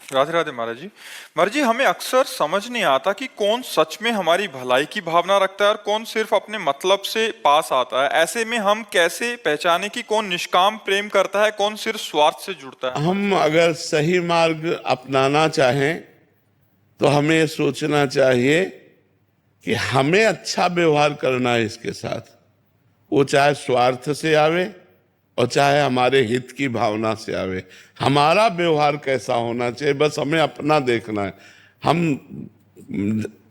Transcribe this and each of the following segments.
राधे राधे महाराज जी। महाराज जी, हमें अक्सर समझ नहीं आता कि कौन सच में हमारी भलाई की भावना रखता है और कौन सिर्फ अपने मतलब से पास आता है। ऐसे में हम कैसे पहचाने कि कौन निष्काम प्रेम करता है, कौन सिर्फ स्वार्थ से जुड़ता है हमारे हम साथ। अगर सही मार्ग अपनाना चाहें तो हमें ये सोचना चाहिए कि हमें अच्छा व्यवहार करना है इसके साथ, वो चाहे स्वार्थ से आवे और चाहे हमारे हित की भावना से आवे। हमारा व्यवहार कैसा होना चाहिए, बस हमें अपना देखना है। हम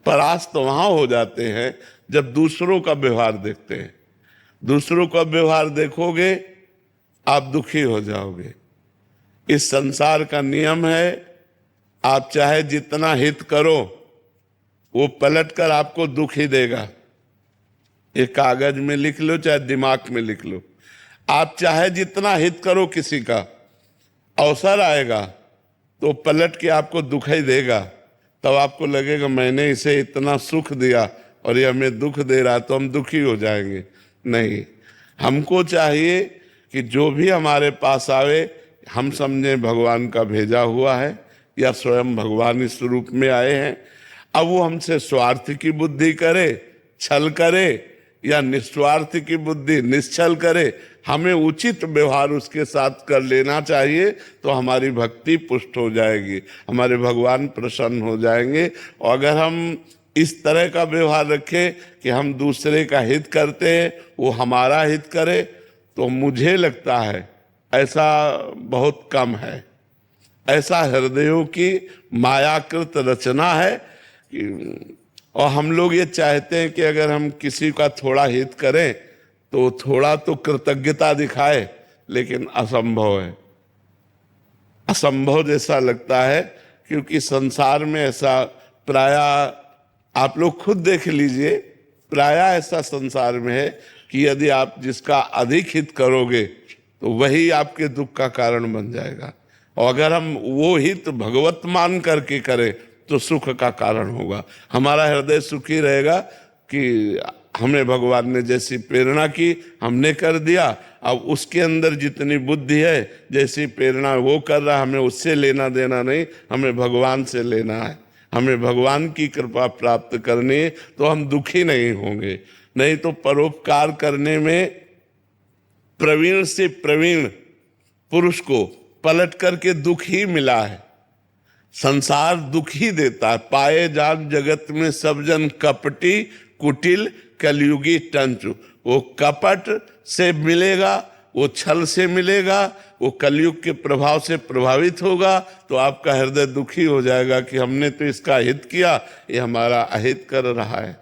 परास्त वहां हो जाते हैं जब दूसरों का व्यवहार देखते हैं। दूसरों का व्यवहार देखोगे आप दुखी हो जाओगे। इस संसार का नियम है, आप चाहे जितना हित करो वो पलट कर आपको दुख ही देगा। ये कागज में लिख लो चाहे दिमाग में लिख लो, आप चाहे जितना हित करो किसी का, अवसर आएगा तो पलट के आपको दुख ही देगा। तब आपको लगेगा मैंने इसे इतना सुख दिया और ये हमें दुख दे रहा है, तो हम दुखी हो जाएंगे। नहीं, हमको चाहिए कि जो भी हमारे पास आवे हम समझे भगवान का भेजा हुआ है या स्वयं भगवान इस रूप में आए हैं। अब वो हमसे स्वार्थ की बुद्धि करे, छल करे, या निस्वार्थ की बुद्धि निश्चल करे, हमें उचित व्यवहार उसके साथ कर लेना चाहिए। तो हमारी भक्ति पुष्ट हो जाएगी, हमारे भगवान प्रसन्न हो जाएंगे। और अगर हम इस तरह का व्यवहार रखें कि हम दूसरे का हित करते हैं, वो हमारा हित करे, तो मुझे लगता है ऐसा बहुत कम है। ऐसा हृदयों की मायाकृत रचना है कि, और हम लोग ये चाहते हैं कि अगर हम किसी का थोड़ा हित करें तो थोड़ा तो कृतज्ञता दिखाए, लेकिन असंभव है। असंभव जैसा लगता है, क्योंकि संसार में ऐसा प्राय, आप लोग खुद देख लीजिए, प्राय ऐसा संसार में है कि यदि आप जिसका अधिक हित करोगे तो वही आपके दुख का कारण बन जाएगा। और अगर हम वो हित भगवत मान करके करें तो सुख का कारण होगा। हमारा हृदय सुखी रहेगा कि हमें भगवान ने जैसी प्रेरणा की हमने कर दिया। अब उसके अंदर जितनी बुद्धि है, जैसी प्रेरणा वो कर रहा, हमें उससे लेना देना नहीं, हमें भगवान से लेना है। हमें भगवान की कृपा प्राप्त करनी है, तो हम दुखी नहीं होंगे। नहीं तो परोपकार करने में प्रवीण से प्रवीण पुरुष को पलट करके दुख ही मिला है। संसार दुख ही देता है। पाए जाग जगत में सब जन कपटी कुटिल कलयुगी टंचु। वो कपट से मिलेगा, वो छल से मिलेगा, वो कलयुग के प्रभाव से प्रभावित होगा, तो आपका हृदय दुखी हो जाएगा कि हमने तो इसका हित किया, ये हमारा अहित कर रहा है।